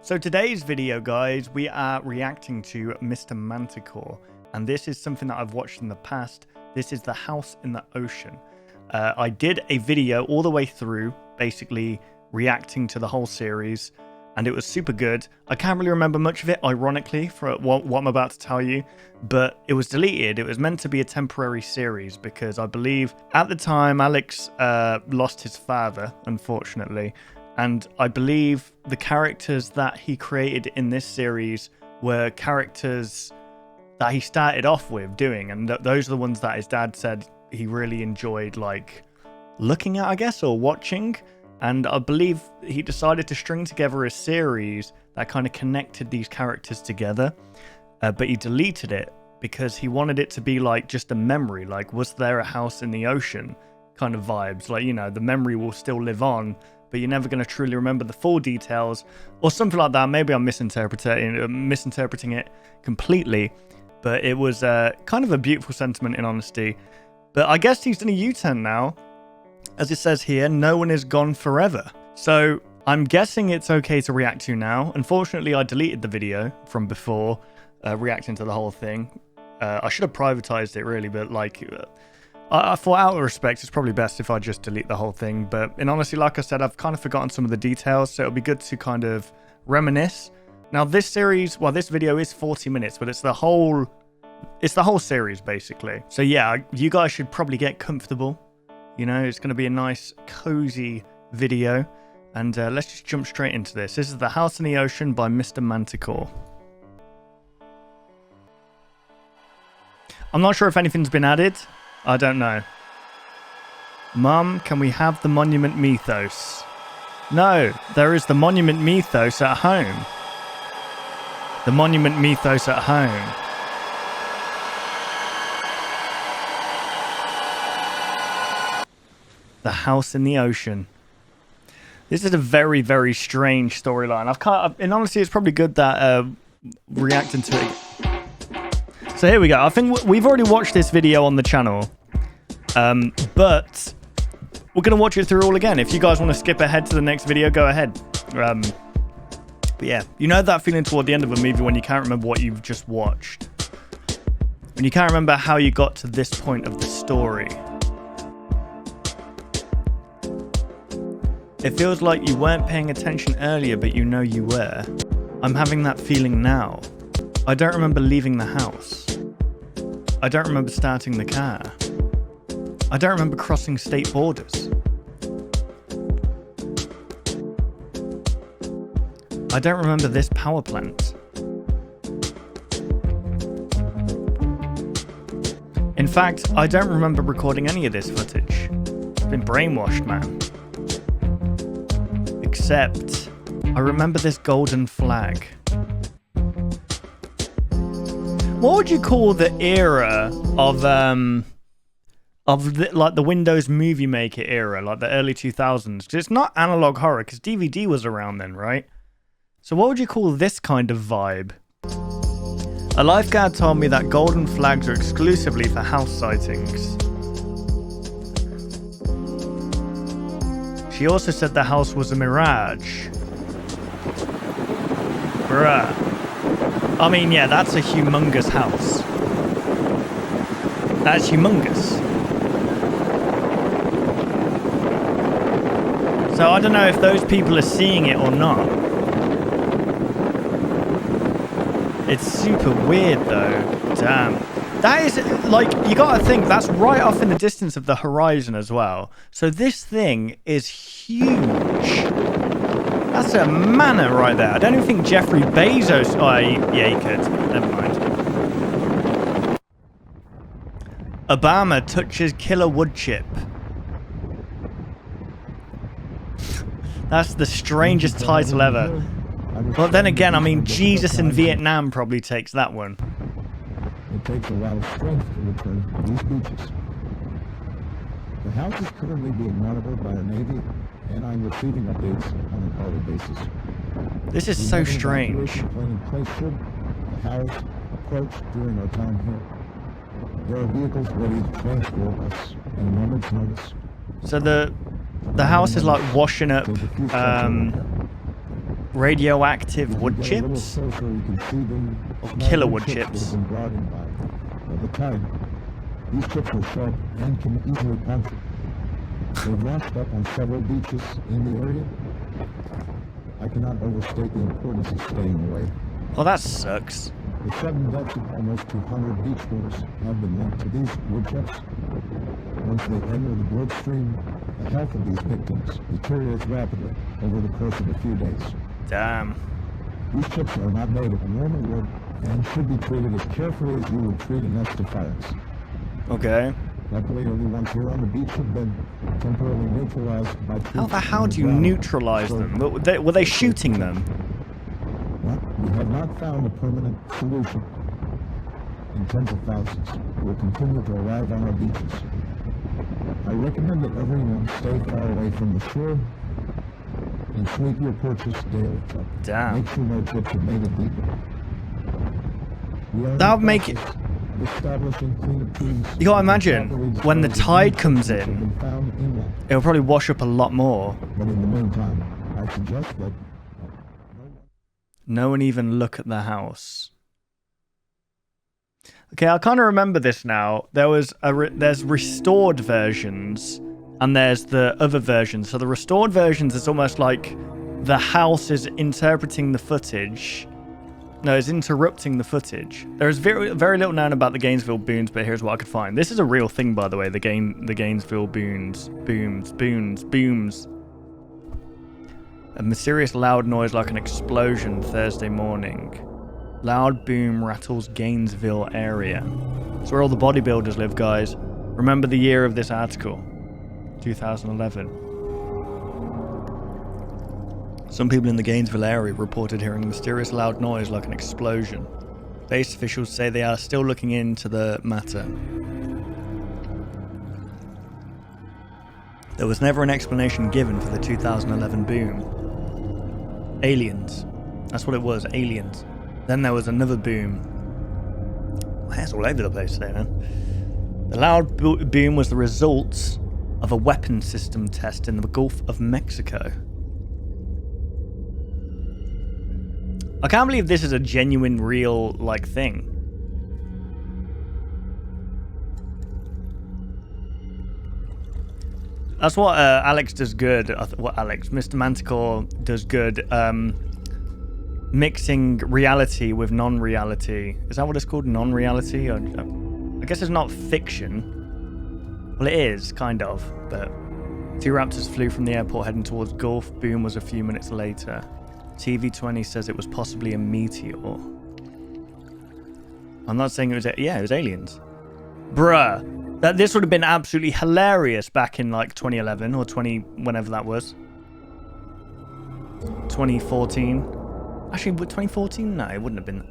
So today's video, guys, we are reacting to Mr. Manticore, and this is something that I've watched in the past. This is The House in the Ocean. I did a video all the way through, basically reacting to the whole series, and it was super good. I can't really remember much of it, ironically, for what I'm about to tell you, but it was deleted. It was meant to be a temporary series because I believe at the time Alex lost his father, unfortunately, and I believe the characters that he created in this series were characters that he started off with doing, and those are the ones that his dad said he really enjoyed, like, looking at, I guess, or watching. And I believe he decided to string together a series that kind of connected these characters together, but he deleted it because he wanted it to be like just a memory, like, was there a house in the ocean kind of vibes, like, you know, the memory will still live on, but you're never going to truly remember the full details or something like that. Maybe I'm misinterpreting it completely, but it was kind of a beautiful sentiment, in honesty. But I guess he's done a U-turn now. As it says here, no one is gone forever. So I'm guessing it's okay to react to now. Unfortunately, I deleted the video from before reacting to the whole thing. I should have privatized it, really, but like, I thought, out of respect, it's probably best if I just delete the whole thing. But in honesty, like I said, I've kind of forgotten some of the details, so it'll be good to kind of reminisce. Now, this series, well, this video is 40 minutes, but it's the whole series, basically. So yeah, you guys should probably get comfortable. You know, it's going to be a nice, cozy video. And let's just jump straight into this. This is The House in the Ocean by Mr. Manticore. I'm not sure if anything's been added. I don't know. Mum, can we have the monument mythos? No, there is the monument mythos at home. The monument mythos at home. The House in the Ocean. This is a very, very strange storyline. And honestly, it's probably good that reacting to it. So here we go. I think we've already watched this video on the channel, but we're gonna watch it through all again. If you guys want to skip ahead to the next video, go ahead. But yeah, you know that feeling toward the end of a movie when you can't remember what you've just watched, when you can't remember how you got to this point of the story. It feels like you weren't paying attention earlier, but you know you were. I'm having that feeling now. I don't remember leaving the house. I don't remember starting the car. I don't remember crossing state borders. I don't remember this power plant. In fact, I don't remember recording any of this footage. I've been brainwashed, man. Except, I remember this golden flag. What would you call the era of like the Windows Movie Maker era, like the early 2000s? Because it's not analog horror, because DVD was around then, right? So what would you call this kind of vibe? A lifeguard told me that golden flags are exclusively for house sightings. She also said the house was a mirage. Bruh. I mean, yeah, that's a humongous house. That's humongous. So I don't know if those people are seeing it or not. It's super weird, though. Damn. That is, like, you gotta think, that's right off in the distance of the horizon as well. So this thing is huge. That's a manor right there. I don't even think Jeffrey Bezos... Oh, yeah, he could. Never mind. Obama touches killer wood chip. That's the strangest title ever. But then again, I mean, Jesus in Vietnam probably takes that one. It takes a lot of strength to return to these beaches. The house is currently being monitored by the Navy, and I'm receiving updates on an hourly basis. This is so strange. Planning place should the house approach during our time here. There are vehicles ready to transport us at a moment's notice. So the house is like washing up Radioactive If wood you get a little chips? closer, you can see the Or small killer wood wood that chips. have been brought in by the tide. These chips are sharp and can easily puncture. They've washed up on several beaches in the area. I cannot overstate the importance of staying away. Well, that sucks. The sudden deaths of almost 200 beachgoers have been linked to these wood chips. Once they enter the bloodstream, the health of these victims deteriorates rapidly over the course of a few days. Damn. These chips are not made of normal wood and should be treated as carefully as you would treat a nest of fires. Okay. Luckily, only ones here on the beach have been temporarily neutralized by How the hell on do you ground. neutralize So, them? Were they shooting them? well, we have not found a permanent solution. And tens of thousands will continue to arrive on our beaches. I recommend that everyone stay far away from the shore and sweep your porches daily. Damn. Make sure no chips are made of deeper. We are in That the would make it... process of establishing cleanup teams. You gotta imagine, Properly when the dispose of tide any comes chips that have in, been found inland. it'll probably wash up a lot more. But in the meantime, I suggest that No one even look at the house. Okay, I kind of remember this now. There's restored versions, and there's the other versions. So the restored versions is almost like the house is interpreting the footage. No, it's interrupting the footage. There's very little known about the Gainesville booms, but here's what I could find. This is a real thing, by the way. The Gainesville booms. A mysterious loud noise like an explosion Thursday morning. Loud boom rattles Gainesville area. It's where all the bodybuilders live, guys. Remember the year of this article. 2011. Some people in the Gainesville area reported hearing a mysterious loud noise like an explosion. Base officials say they are still looking into the matter. There was never an explanation given for the 2011 boom. Aliens. That's what it was, aliens. Then there was another boom. My hair's all over the place today, man. The loud boom was the result of a weapon system test in the Gulf of Mexico. I can't believe this is a genuine, real, thing. That's what Alex does good. Mr. Manticore does good. Mixing reality with non-reality. Is that what it's called? Non-reality? I guess it's not fiction. Well, it is, kind of. But 2 Raptors flew from the airport heading towards Gulf. Boom was a few minutes later. TV20 says it was possibly a meteor. I'm not saying it was... Yeah, it was aliens. Bruh. This would have been absolutely hilarious back in, 2011 or whenever that was. 2014. Actually, 2014? No, it wouldn't have been.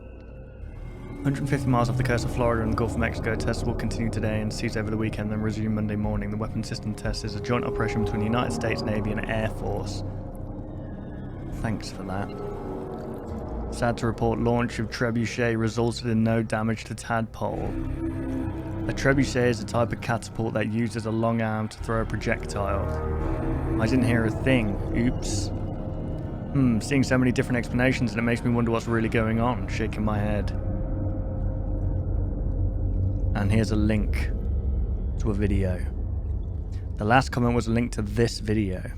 150 miles off the coast of Florida and the Gulf of Mexico. Tests will continue today and cease over the weekend, then resume Monday morning. The weapon system test is a joint operation between the United States Navy and Air Force. Thanks for that. Sad to report, launch of trebuchet resulted in no damage to tadpole. A trebuchet is a type of catapult that uses a long arm to throw a projectile. I didn't hear a thing. Oops. Seeing so many different explanations and it makes me wonder what's really going on. Shaking my head. And here's a link to a video. The last comment was a link to this video.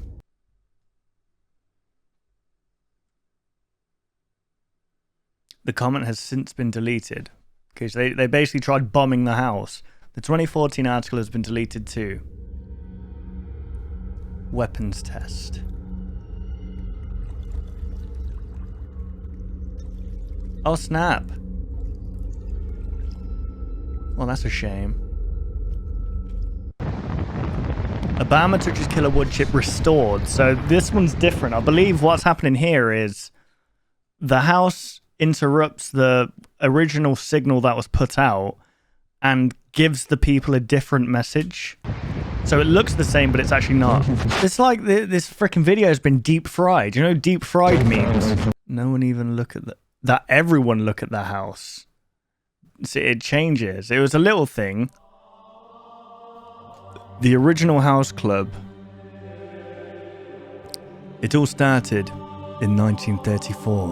The comment has since been deleted. Okay, so they basically tried bombing the house. The 2014 article has been deleted too. Weapons test. Oh snap. Well, that's a shame. Obama touches killer wood chip restored. So this one's different. I believe what's happening here is the house interrupts the original signal that was put out and gives the people a different message. So it looks the same, but it's actually not. It's like this freaking video has been deep fried. You know, deep fried means no one even look at that. Everyone look at the house. See, it changes. It was a little thing. The original house club. It all started in 1934.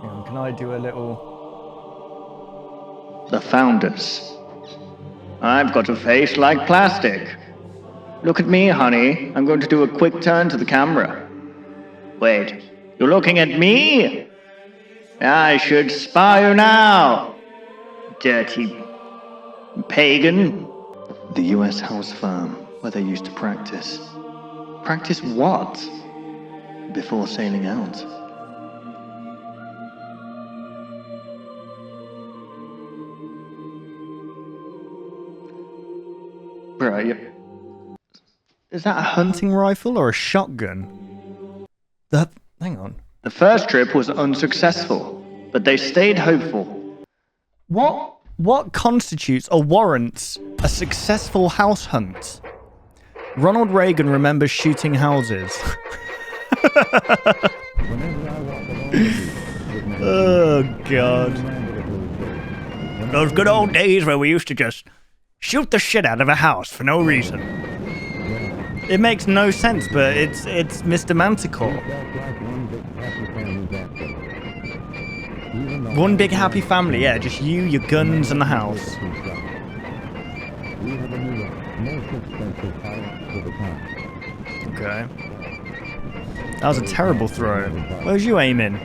Hang on, can I do a little... The founders. I've got a face like plastic. Look at me, honey. I'm going to do a quick turn to the camera. Wait, you're looking at me? I should spy you now. Dirty pagan. The US house farm where they used to practice. Practice what? Before sailing out. Right. Is that a hunting rifle or a shotgun? Hang on. The first trip was unsuccessful, but they stayed hopeful. What constitutes or warrants a successful house hunt? Ronald Reagan remembers shooting houses. Oh, God. Those good old days where we used to just shoot the shit out of a house for no reason. It makes no sense, but it's Mr. Manticore. One big happy family, yeah, just you, your guns, and the house. Okay. That was a terrible throw. Where's you aiming?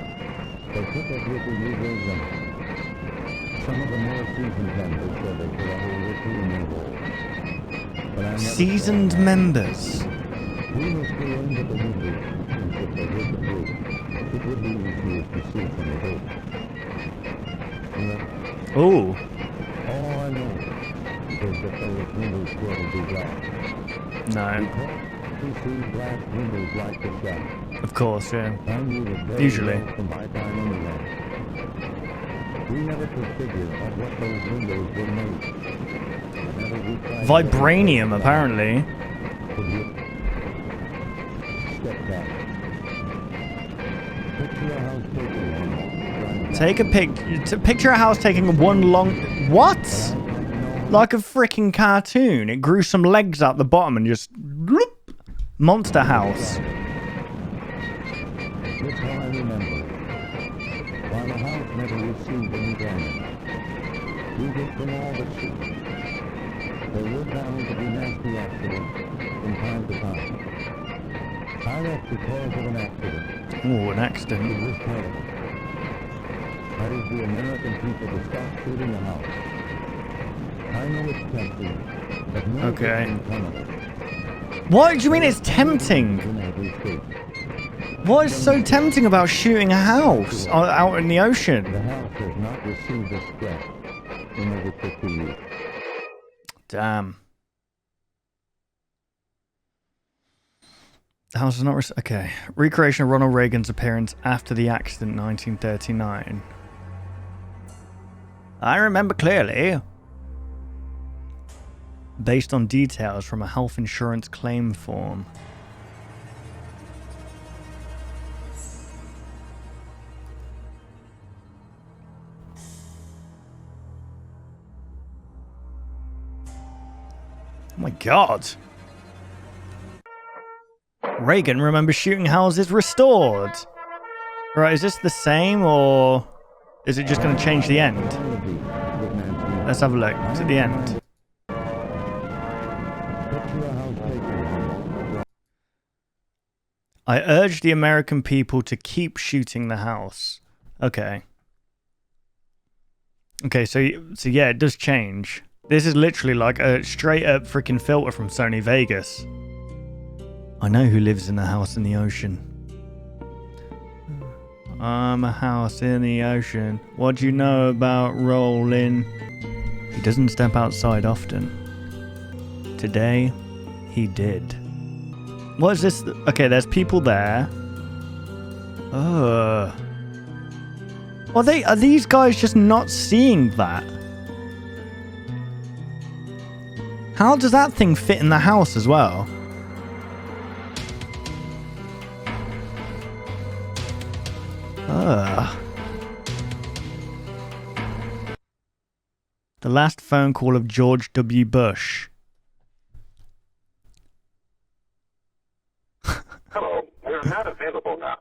Seasoned members. Oh. No. Of course, yeah. Usually. Vibranium, apparently. Take a picture a house taking one long... What? Like a freaking cartoon. It grew some legs out the bottom and just... Bloop, monster house. That's how I remember. While the house never received any damage, we get from all the sheep. There were bound to be nasty accidents from time to time. I left because of an accident. Oh, an accident. It was terrible. That is the American people to stop shooting the house. I know it's tempting, but no okay. can come of it. What do you mean it's tempting? What is so tempting about shooting a house out in the ocean? The house has not received a scratch in over 50 years. Damn. The house is not... Okay. Recreation of Ronald Reagan's appearance after the accident, 1939. I remember clearly. Based on details from a health insurance claim form. Oh my God. Reagan remembers shooting houses restored. Right, is this the same or is it just going to change the end? Let's have a look. Is it the end? I urge the American people to keep shooting the house. Okay. Okay, so yeah, it does change. This is literally like a straight up freaking filter from Sony Vegas. I know who lives in a house in the ocean. I'm a house in the ocean. What do you know about rolling? He doesn't step outside often. Today, he did. What is this? Okay, there's people there. Are these guys just not seeing that? How does that thing fit in the house as well? The last phone call of George W. Bush. Hello, we're not available now.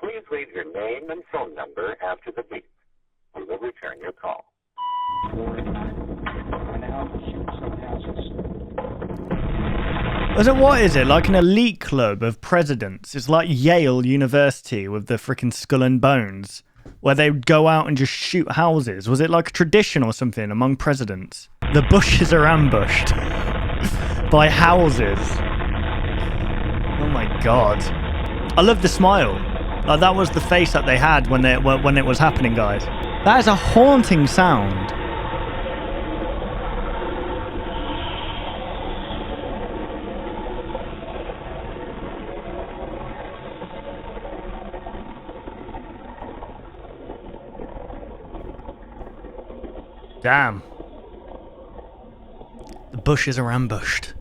Please your name and phone number after the beep. We will return your call. So what is it? Like an elite club of presidents? It's like Yale University with the freaking skull and bones, where they would go out and just shoot houses. Was it like a tradition or something among presidents? The bushes are ambushed by houses. Oh my god. I love the smile. Like that was the face that they had when it was happening, guys. That is a haunting sound. Damn. The bushes are ambushed.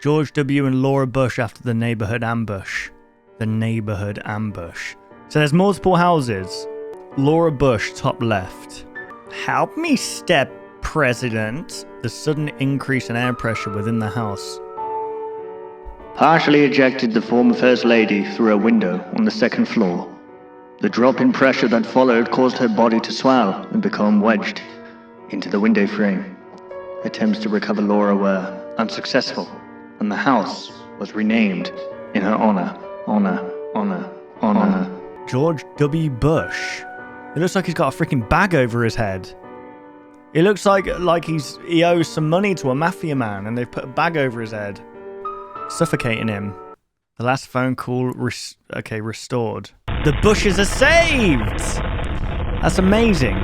George W. and Laura Bush after the neighborhood ambush. The neighborhood ambush. So there's multiple houses. Laura Bush, top left. Help me, step president. The sudden increase in air pressure within the house. Partially ejected the former First Lady through a window on the second floor. The drop in pressure that followed caused her body to swell and become wedged into the window frame. Attempts to recover Laura were unsuccessful, and the house was renamed in her honor. George W. Bush. It looks like he's got a freaking bag over his head. It looks like he owes some money to a mafia man, and they've put a bag over his head, suffocating him. The last phone call restored. The bushes are saved! That's amazing.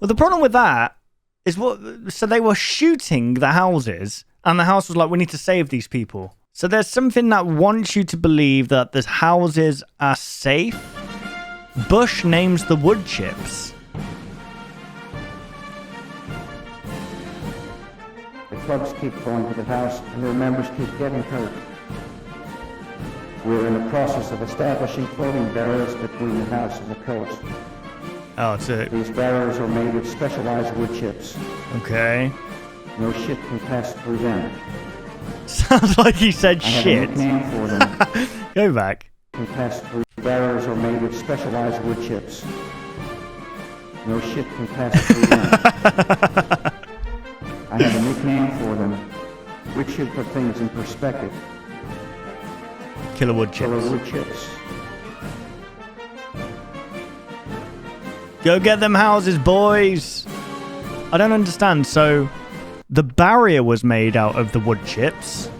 Well, the problem with that is so they were shooting the houses, and the house was like, we need to save these people. So there's something that wants you to believe that the houses are safe. Bush names the wood chips. The clubs keep going to the house, and their members keep getting hurt. We're in the process of establishing floating barriers between the house and the coast. Oh, it's it. These barriers are made with specialized wood chips. Okay. No ship can pass through them. Sounds like he said I have shit. a nickname for them. Go back. Can pass through. Barriers are made with specialized wood chips. No ship can pass through them. I have a nickname for them, which should put things in perspective. Killer wood chips. Killer wood chips. Go get them houses, boys. I don't understand. So, the barrier was made out of the wood chips.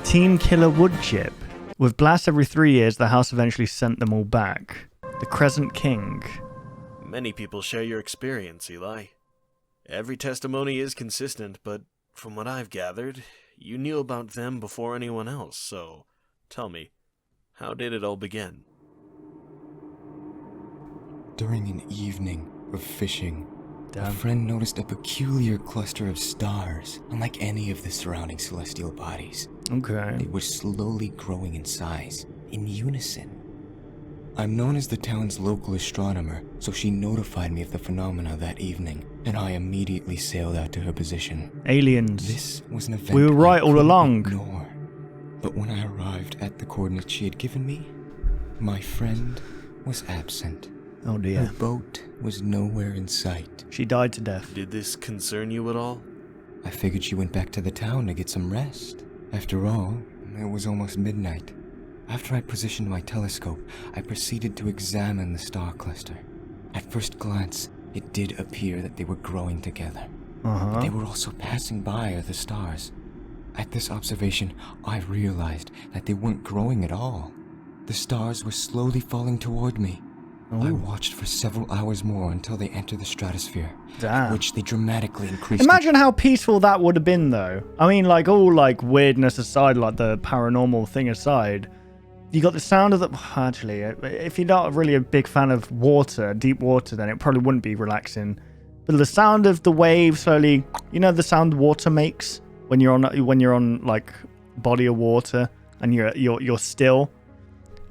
Team Killer wood chip. With blasts every 3 years, the house eventually sent them all back. The Crescent King. Many people share your experience, Eli. Every testimony is consistent, but from what I've gathered, you knew about them before anyone else, so tell me, how did it all begin? During an evening of fishing, Damn. a friend noticed a peculiar cluster of stars, unlike any of the surrounding celestial bodies. Okay. They were slowly growing in size, in unison. I'm known as the town's local astronomer, so she notified me of the phenomena that evening, and I immediately sailed out to her position. Aliens. This was an event We were right I all couldn't along. ignore. But when I arrived at the coordinates she had given me, my friend was absent. Oh dear. Her boat was nowhere in sight. She died to death. Did this concern you at all? I figured she went back to the town to get some rest. After all, it was almost midnight. After I positioned my telescope, I proceeded to examine the star cluster. At first glance, it did appear that they were growing together. But they were also passing by other stars. At this observation, I realized that they weren't growing at all. The stars were slowly falling toward me. I watched for several hours more until they entered the stratosphere, Damn. which they dramatically increased. Imagine how peaceful that would have been, though. I mean, like, all, like, weirdness aside, like, the paranormal thing aside, you got the sound of the... Actually, if you're not really a big fan of water, deep water, then it probably wouldn't be relaxing. But the sound of the waves slowly... You know the sound water makes when you're on like, body of water and you're still?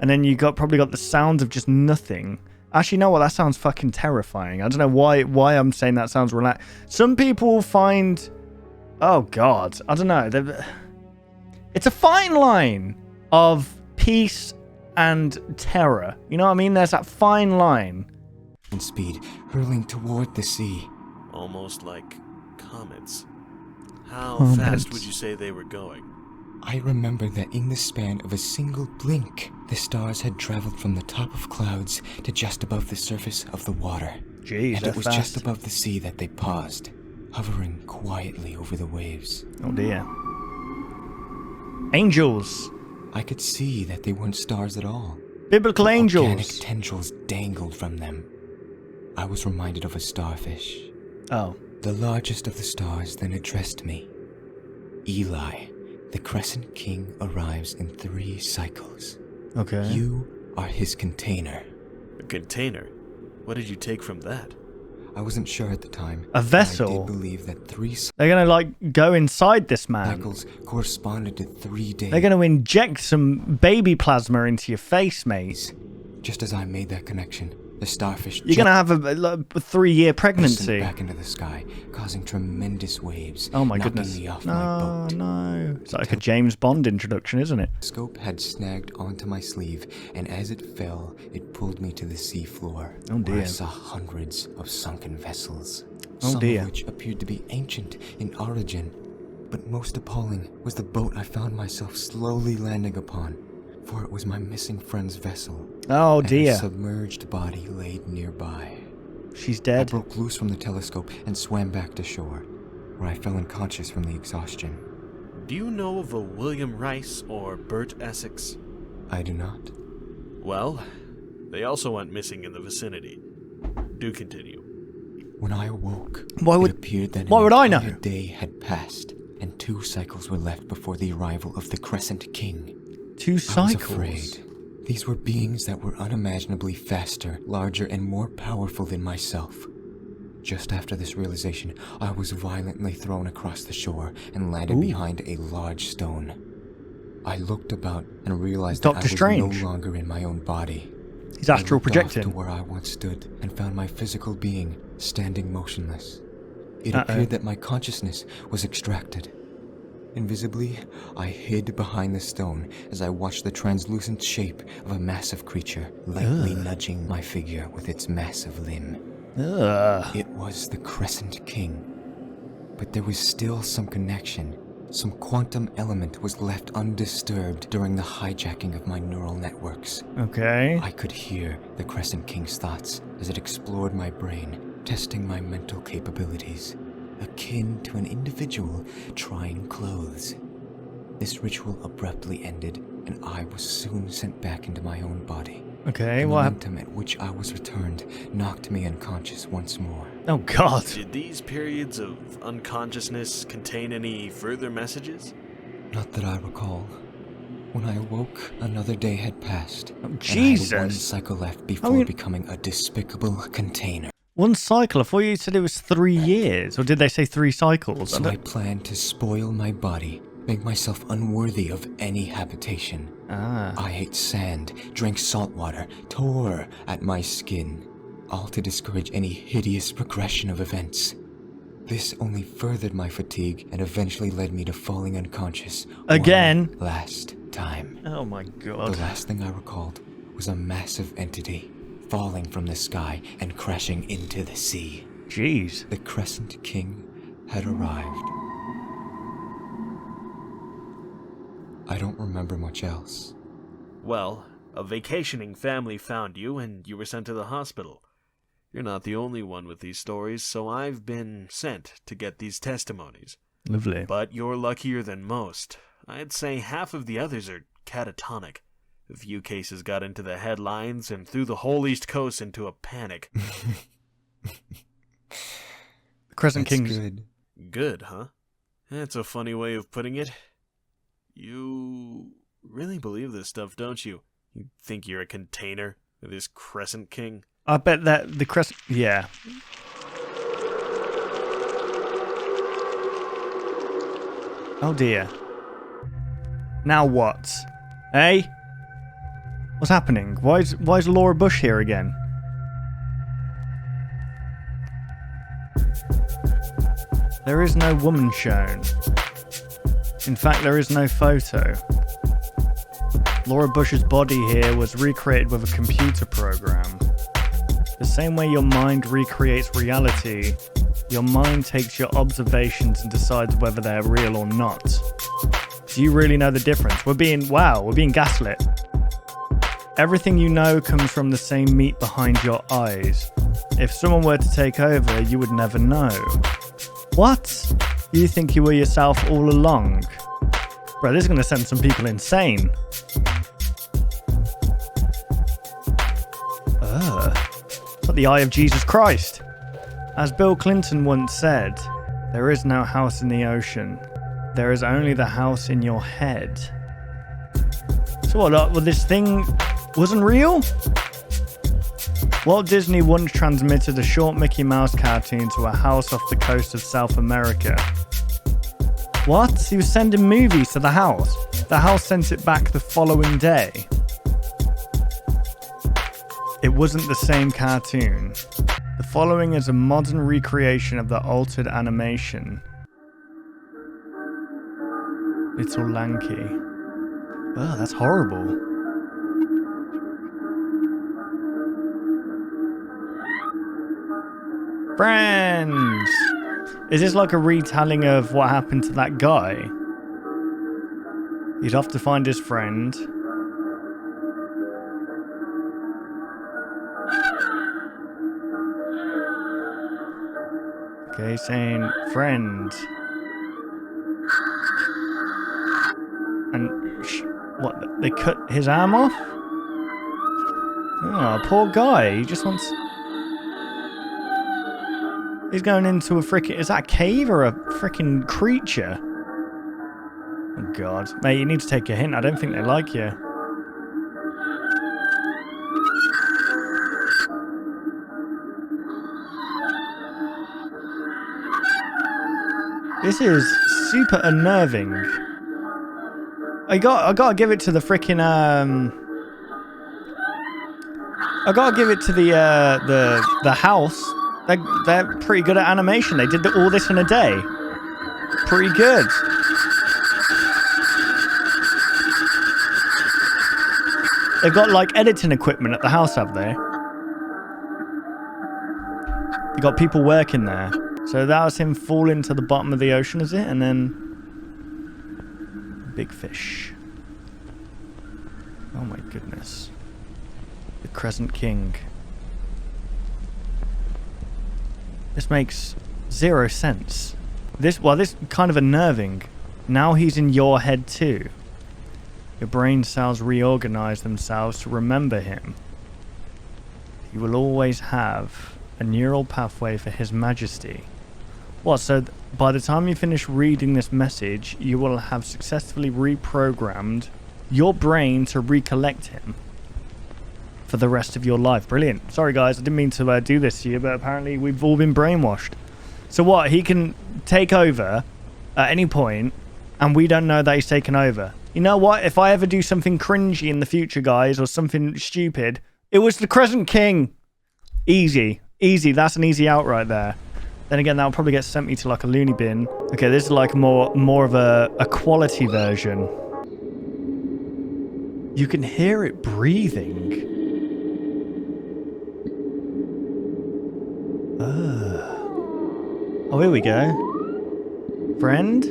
And then you probably got the sound of just nothing. Actually, you know what? That sounds fucking terrifying. I don't know why I'm saying that sounds relaxed. Some people find... Oh, God. I don't know. It's a fine line of peace and terror. You know what I mean? There's that fine line. Speed, hurling toward the sea. Almost like comets. How Comets. fast would you say they were going? I remember that in the span of a single blink, the stars had traveled from the top of clouds to just above the surface of the water. Jeez, And they're it was fast. just above the sea that they paused, hovering quietly over the waves. Oh dear. Angels. I could see that they weren't stars at all. Biblical angels. Organic tendrils dangled from them. I was reminded of a starfish. Oh. The largest of the stars then addressed me. Eli, the Crescent King arrives in 3 cycles. Okay. You are his container. A container? What did you take from that? I wasn't sure at the time. A vessel? I did believe that 3 They're gonna like go inside this man. cycles corresponded to 3 days. They're gonna inject some baby plasma into your face, mate. Just as I made that connection, the starfish You're gonna have a 3-year pregnancy. back into the sky, causing tremendous waves. Oh my knocking goodness. me off No, my boat. no. It's like a James Bond introduction, isn't it? The scope had snagged onto my sleeve, and as it fell, it pulled me to the seafloor. Oh, Where I dear. saw hundreds of sunken vessels. Oh, some dear. of which appeared to be ancient in origin. But most appalling was the boat I found myself slowly landing upon, for it was my missing friend's vessel. Oh and dear. a submerged body laid nearby. She's I dead. broke loose from the telescope and swam back to shore, where I fell unconscious from the exhaustion. Do you know of a William Rice or Bert Essex? I do not. Well, they also went missing in the vicinity. Do continue. When I awoke, Why would- it appeared that why an would I know? entire day had passed, and 2 cycles were left before the arrival of the Crescent King. 2 I was cycles. afraid. These were beings that were unimaginably faster, larger, and more powerful than myself. Just after this realization, I was violently thrown across the shore and landed Ooh. behind a large stone. I looked about and realized Doctor that I was Strange. no longer in my own body. He's I astral looked off projecting. to where I once stood and found my physical being standing motionless. It Uh-oh. appeared that my consciousness was extracted. Invisibly, I hid behind the stone as I watched the translucent shape of a massive creature lightly nudging my figure with its massive limb. Ugh. It was the Crescent King. But there was still some connection. Some quantum element was left undisturbed during the hijacking of my neural networks. Okay. I could hear the Crescent King's thoughts as it explored my brain, testing my mental capabilities, akin to an individual trying clothes. This ritual abruptly ended, and I was soon sent back into my own body. Okay, The what happened? momentum at which I was returned knocked me unconscious once more. Oh god. Did these periods of unconsciousness contain any further messages? Not that I recall. When I awoke, another day had passed. Oh, And I had one Jesus. cycle left before you- becoming a despicable container. 1 cycle? I thought you said it was 3 years. Or did they say 3 cycles? So I planned to spoil my body, make myself unworthy of any habitation. I ate sand, drank salt water, tore at my skin, all to discourage any hideous progression of events. This only furthered my fatigue and eventually led me to falling unconscious Again? one last time. Oh my The god. last thing I recalled was a massive entity falling from the sky and crashing into the sea. Jeez. The Crescent King had arrived. I don't remember much else. Well, a vacationing family found you and you were sent to the hospital. You're not the only one with these stories, so I've been sent to get these testimonies. Lovely. But you're luckier than most. I'd say half of the others are catatonic. A few cases got into the headlines and threw the whole East Coast into a panic. Crescent That's Kings. good. Good, huh? That's a funny way of putting it. You really believe this stuff, don't you? You think you're a container of this Crescent King? I bet that the Crescent... Yeah. Oh dear. Now what? Hey? What's happening? Why is Laura Bush here again? There is no woman shown. In fact, there is no photo. Laura Bush's body here was recreated with a computer program. The same way your mind recreates reality, your mind takes your observations and decides whether they're real or not. Do you really know the difference? We're being gaslit. Everything you know comes from the same meat behind your eyes. If someone were to take over, you would never know. What? You think you were yourself all along? Bro, this is going to send some people insane. It's like the eye of Jesus Christ. As Bill Clinton once said, there is no house in the ocean. There is only the house in your head. So what, well, this thing wasn't real? Walt Disney once transmitted a short Mickey Mouse cartoon to a house off the coast of South America. What? He was sending movies to the house. The house sent it back the following day. It wasn't the same cartoon. The following is a modern recreation of the altered animation. Little Lanky. Oh, that's horrible. Friends! Is this like a retelling of what happened to that guy? He's off to find his friend. Okay, saying friend. And what? They cut his arm off? Oh, poor guy. He just wants... He's going into a freaking... Is that a cave or a freaking creature? Oh, God. Mate, you need to take a hint. I don't think they like you. This is super unnerving. I gotta give it to the freaking I gotta give it to the house. They're pretty good at animation. They did all this in a day. Pretty good. They've got like editing equipment at the house, have they? They got people working there. So that was him falling to the bottom of the ocean, is it? And then... Big fish. Oh my goodness. The Crescent King. This makes zero sense. This kind of unnerving. Now he's in your head too. Your brain cells reorganize themselves to remember him. You will always have a neural pathway for His Majesty. What, so by the time you finish reading this message, you will have successfully reprogrammed your brain to recollect him for the rest of your life. Brilliant. Sorry guys, I didn't mean to do this to you, but apparently we've all been brainwashed. So what, he can take over at any point, and we don't know that he's taken over. You know what, if I ever do something cringy in the future, guys, or something stupid, it was the Crescent King. Easy, that's an easy out right there. Then again, that'll probably get sent me to like a loony bin. Okay, this is like more of a quality version. You can hear it breathing. Oh, here we go. Friend?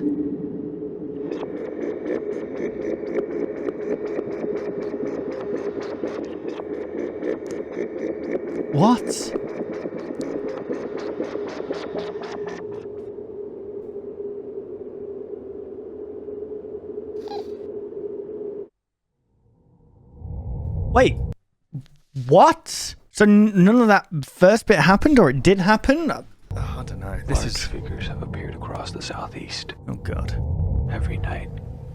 What? Wait, what? So none of that first bit happened, or it did happen? I don't know. Large figures have appeared across the southeast. Oh God. Every night,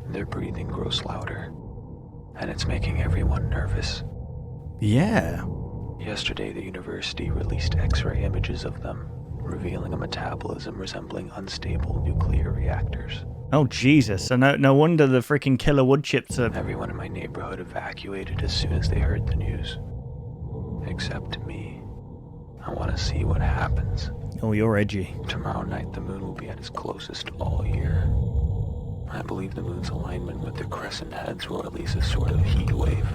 their breathing grows louder, and it's making everyone nervous. Yeah. Yesterday, the university released X-ray images of them, revealing a metabolism resembling unstable nuclear reactors. Oh Jesus! So no wonder the freaking killer wood chips are... Everyone in my neighborhood evacuated as soon as they heard the news. Except me. I want to see what happens. Oh, you're edgy. Tomorrow night, the moon will be at its closest all year. I believe the moon's alignment with the crescent heads will release a sort of heat wave.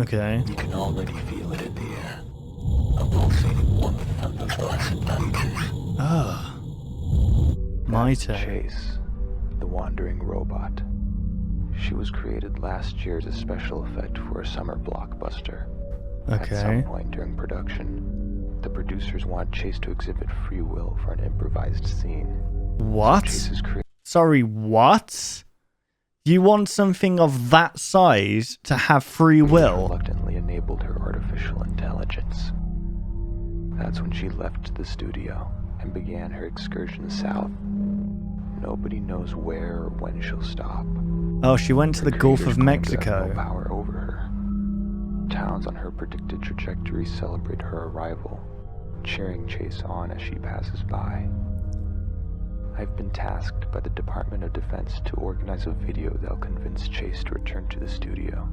Okay. You can already feel it in the air. A pulsating warmth on those crescent temperatures. Ah. My That's turn. Chase, the wandering robot. She was created last year as a special effect for a summer blockbuster. At some Okay. point during production, the producers want Chase to exhibit free will for an improvised scene. What? Chase is Sorry, what? You want something of that size to have free will? reluctantly enabled her artificial intelligence. That's when she left the studio and began her excursion south. Nobody knows where or when she'll stop. Oh, she went to the Her Gulf creators of claim to have Mexico. no power over her. Towns on her predicted trajectory celebrate her arrival, cheering Chase on as she passes by. I've been tasked by the Department of Defense to organize a video that'll convince Chase to return to the studio.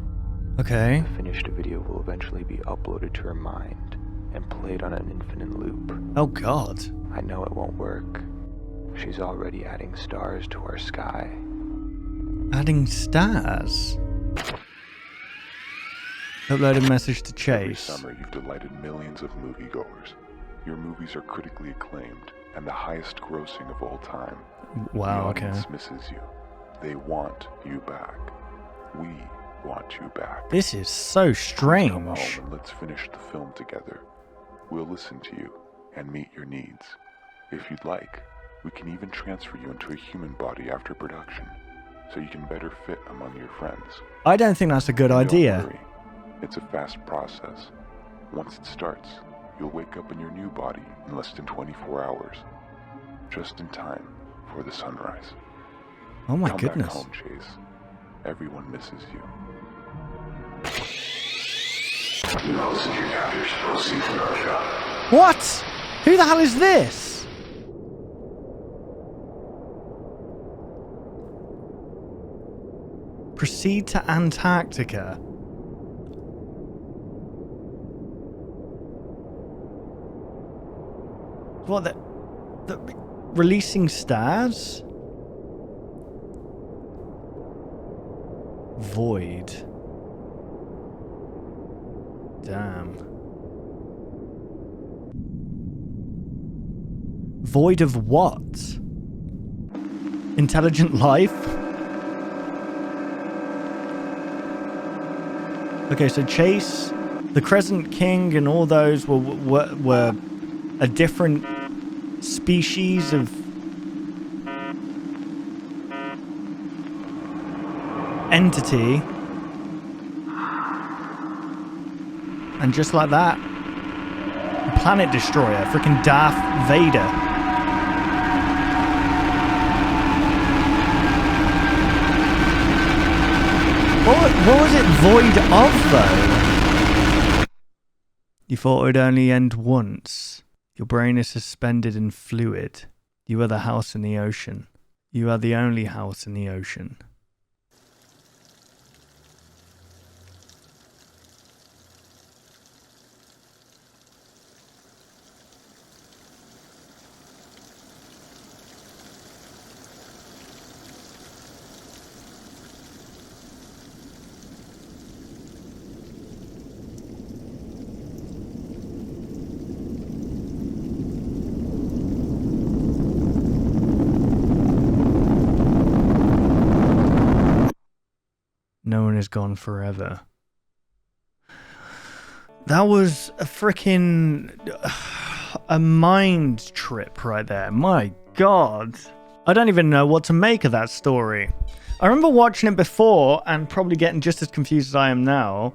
Okay. The finished video will eventually be uploaded to her mind and played on an infinite loop. Oh god. I know it won't work. She's already adding stars to our sky. Adding stars. Upload a message to Every Chase. summer, you've delighted millions of moviegoers. Your movies are critically acclaimed and the highest grossing of all time. Wow, The okay. audience misses you. They want you back. We want you back. This is so Come strange. home and let's finish the film together. We'll listen to you and meet your needs. If you'd like, we can even transfer you into a human body after production, so you can better fit among your friends. I don't think that's a good Don't idea. worry. It's a fast process. Once it starts, you'll wake up in your new body in less than 24 hours. Just in time for the sunrise. Oh my Come goodness. back home, Chase. Everyone misses you. What? Who the hell is this? Proceed to Antarctica. What, the releasing stars? Void. Damn. Void of what? Intelligent life? Okay, so Chase, the Crescent King, and all those were a different species of entity. And just like that, Planet Destroyer, freaking Darth Vader. What was it void of, though? You thought it would only end once. Your brain is suspended in fluid. You are the house in the ocean. You are the only house in the ocean. No one is gone forever. That was a freaking a mind trip right there. My God. I don't even know what to make of that story. I remember watching it before and probably getting just as confused as I am now.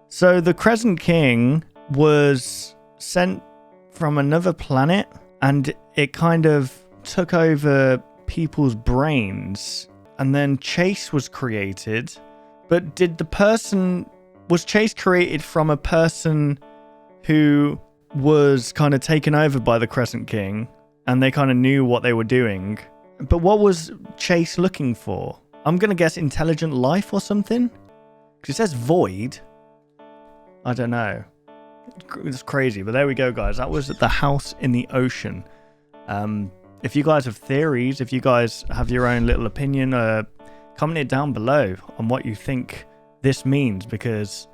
So the Crescent King was sent from another planet and it kind of took over people's brains. And then Chase was created. But was Chase created from a person who was kind of taken over by the Crescent King and they kind of knew what they were doing? But what was Chase looking for? I'm going to guess intelligent life or something? Because it says void. I don't know. It's crazy, but there we go, guys. That was the house in the ocean. If you guys have theories, if you guys have your own little opinion, comment it down below on what you think this means, because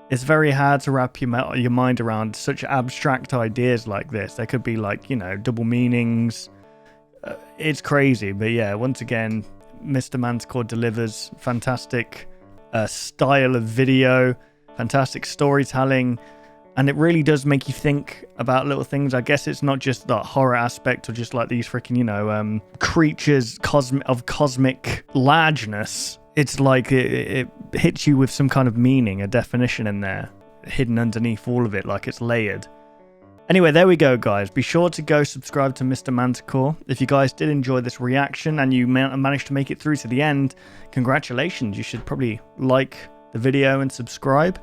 it's very hard to wrap your mind around such abstract ideas like this. There could be like, you know, double meanings. It's crazy. But yeah, once again, Mr. Manticore delivers fantastic style of video, fantastic storytelling, and it really does make you think about little things. I guess it's not just that horror aspect or just like these freaking, you know, creatures of cosmic largeness. It's like it hits you with some kind of meaning, a definition in there, hidden underneath all of it, like it's layered. Anyway, there we go, guys. Be sure to go subscribe to Mr. Manticore. If you guys did enjoy this reaction and you managed to make it through to the end, congratulations. You should probably like the video and subscribe.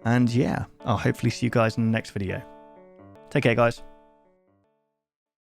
And yeah, I'll hopefully see you guys in the next video. Take care, guys.